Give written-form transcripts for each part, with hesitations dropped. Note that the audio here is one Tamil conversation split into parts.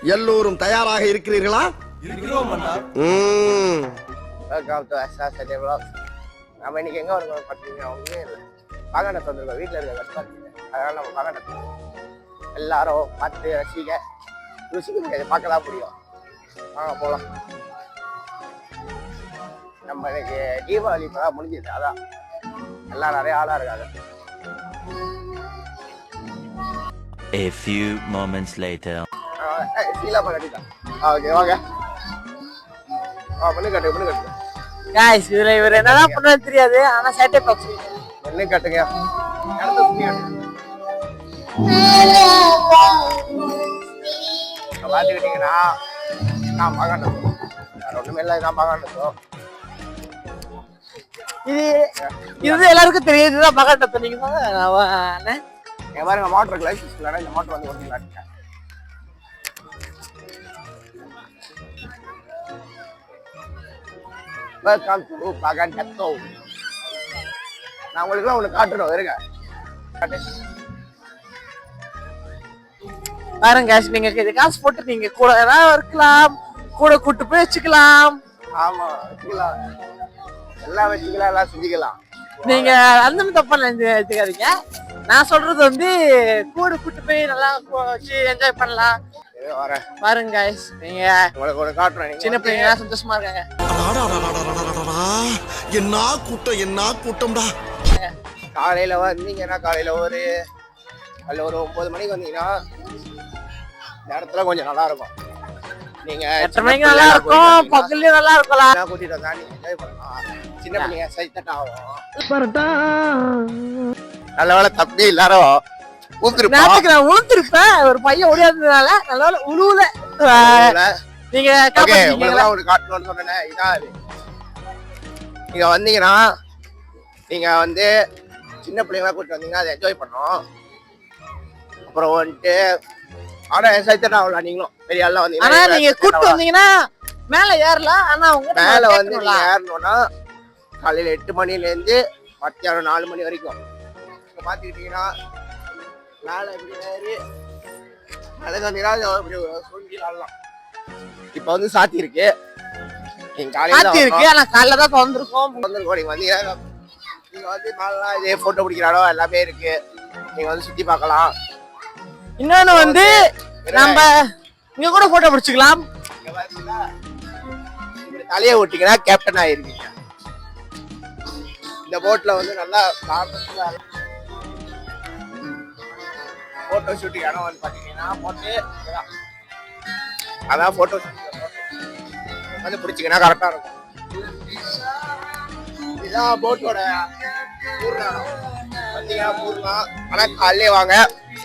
எல்லோரும் தயாராக இருக்கிறீர்களா? நம்ம இன்னைக்கு எங்க இருக்கோம் பார்த்தீங்கன்னா ஒன்றுமே இல்லை, பாகாண்டத்தை வந்திருக்கோம். வீட்டில் இருக்க கஷ்டம், அதனால நம்ம பாகாண்டத்தை எல்லாரும் பார்த்து ருசிக்க முடியாது, பார்க்க தான் முடியும். வாங்க போகலாம். நம்ம இன்னைக்கு தீபாவளி இப்பதான் முடிஞ்சது, அதான் எல்லாம் நிறைய ஆளா இருக்காங்க. A few moments later. Okay வாங்க. பண்ணு கட்டு. गाइस இதுல இவர் என்னதான் பண்ணாரு தெரியாது, ஆனா சேட்டை பாக்ஸ் பண்ணு கட்டுங்க. அடுத்து பாத்துக்கிட்டீங்கன்னா நான் பாகாண்டோம், ஒண்ணுமே இல்லை, நான் பாகாண்டோம். இது எல்லாருக்கும் தெரியும், இதுதான் பாகாண்டத்தை. நீங்க பாருங்க, மோட்டருக்கு லைசன்ஸ் இல்லைன்னா இந்த மோட்டர் வந்து ஓட்டிக்கலாங்க. Welcome to பாகாண்டோ. நான் உங்களுக்கு ஒன்று காட்டுறோம், இருங்க. பாருங்க गाइस, நீங்க இது காசு போட்டு நீங்க கூட ஏதாவது இருக்கலாம், கூட கூட்டு போய் வச்சுக்கலாம். ஆமா, வச்சுக்கலாம், எல்லாம் வச்சுக்கலாம், எல்லாம் செஞ்சுக்கலாம். நீங்க அந்த தப்பா எடுத்துக்காதீங்க. நான் சொல்றது வந்து கூட கூட்டு போய் நல்லா வச்சு என்ஜாய் பண்ணலாம். பாருங்க गाइस, நீங்க உங்களுக்கு ஒரு காட்டுறேன். சின்ன பிள்ளைங்க சந்தோஷமா இருக்காங்க. என்ன கூட்டம்டா. காலையில வந்தீங்கன்னா காலையில ஒரு 9 மணிக்கு வந்தீங்கன்னா இந்த இடத்துல கொஞ்சம் நல்லா இருக்கும். நீங்க 8 மணிக்கு நல்லா இருக்கும், பகல்ல நல்லா இருக்கலாம். கூட்டிட்டு வந்தா நீங்க என்ஜாய் பண்ணலாம். சின்ன பிள்ளைங்க சைத்தட்டா ஆகும். நல்ல வேலை தப்பி எல்லாரும் உளுத்திருப்பேன். ஒரு பையன் ஓடியாதுனால நல்ல வேலை உழுவுல. நீங்க ஒரு காட்டணும்னு சொன்னேன். இதான் அது. நீங்க வந்தீங்கன்னா நீங்க வந்து சின்ன பிள்ளைங்களா கூட்டிட்டு வந்தீங்கன்னா அதை என்ஜாய் பண்ணோம். அப்புறம் வந்துட்டு ஆனா சைத்தட்டா ஆகலாம். நீங்களும் பெரிய ஆள்லாம் வந்தீங்கன்னா நீங்க கூட்டு வந்தீங்கன்னா மேல ஏறலாம். ஆனா உங்க மேல வந்து நீங்க ஏறணும்னா காலையில 8 மணிலேருந்து மத்தியானம் 4 மணி வரைக்கும். இப்போ பார்த்துக்கிட்டீங்கன்னா மேலே இப்படி ஏறி மேலே வந்தீங்கன்னா இப்படி சுருங்கி ஆடலாம். இப்போ வந்து சாத்தி இருக்கு. நீங்க காலையில இருக்கு, ஆனா காலைல தான் திறந்துருக்கோம். நீங்க வந்தீங்கன்னா நீங்க வந்து மேலாம் இதே போட்டோ பிடிக்கிறாரோ எல்லாமே இருக்கு. நீங்க வந்து சுத்தி பார்க்கலாம். இன்னொன்னு வந்து நம்ம இங்க கூட போட்டோ பிடிச்சிக்கலாம். தலையை ஓட்டிங்கன்னா கேப்டன் ஆயிருக்கீங்க. இந்த போட்ல வந்து நல்லா போட்டோ ஷூட்டிங் இடம் வந்து பாத்தீங்கன்னா போட்டு அதான் போட்டோ ஷூட்டிங் வந்து பிடிச்சிங்கன்னா கரெக்டா இருக்கும். இதான் போட்டோட வந்தீங்கன்னா பூர்லாம். ஆனா காலையிலே வாங்க,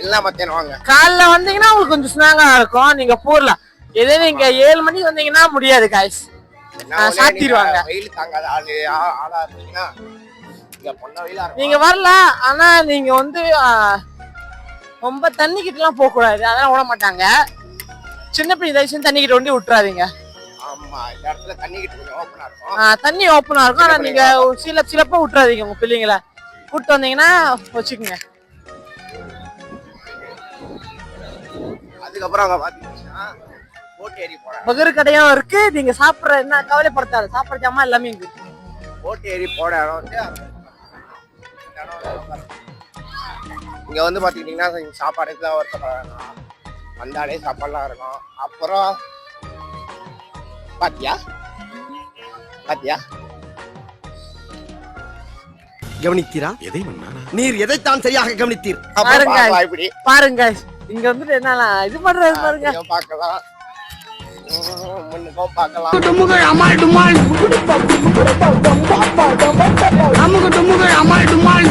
இல்ல மத்தியானம் வாங்க. காலைல வந்தீங்கன்னா உங்களுக்கு கொஞ்சம் ஸ்னாங்கா இருக்கும். நீங்க பூர்லாம் இதே நீங்க 7 மணிக்கு வந்தீங்கன்னா முடியாது காய்ஸ், சாத்திடுவாங்க. வெயில் தாங்காத ஆளா இருந்தீங்கன்னா நீங்க வரலாம். ஆனா நீங்க வந்து ரொம்ப தண்ணி கிட்ட எல்லாம் போக கூடாது, அதெல்லாம் விட மாட்டாங்க. சின்ன பிள்ளை தயவுசெய்து தண்ணி கிட்ட வந்து விட்டுறாதீங்க. ஆமா, இந்த இடத்துல தண்ணி கிட்ட கொஞ்சம் ஓப்பனா இருக்கும். தண்ணி ஓப்பனா இருக்கும். ஆனா நீங்க சிலப்பா விட்டுறாதீங்க. உங்க பிள்ளைங்களை கூட்டு வந்தீங்கன்னா வச்சுக்கோங்க. அதுக்கப்புறம் அங்க பாத்தீங்கன்னா போட் ஏறி போறாங்க. பகரு கடையும் இருக்கு. நீங்க சாப்பிடுற என்ன கவலைப்படுத்தாது, சாப்பிட்ற ஜாமா எல்லாமே இருக்கு. போட் ஏறி போட இடம் வந்து இங்க வந்து பாத்துக்கிட்டீங்கன்னா சாப்பாடுக்குலாம் ஒருத்தப்படணும், வந்தாலே சாப்பாடுலாம் இருக்கும். அப்புறம் பாத்தியா கவனித்தீரா? எதை நீர் எதைத்தான் சரியாக கவனித்தீர்? பாருங்க இங்க வந்துட்டு என்ன இது பண்றது பாருங்க. பார்க்கலாம், முன்னுக்கும் பார்க்கலாம். அமுக டுமுக அமால் டுமால்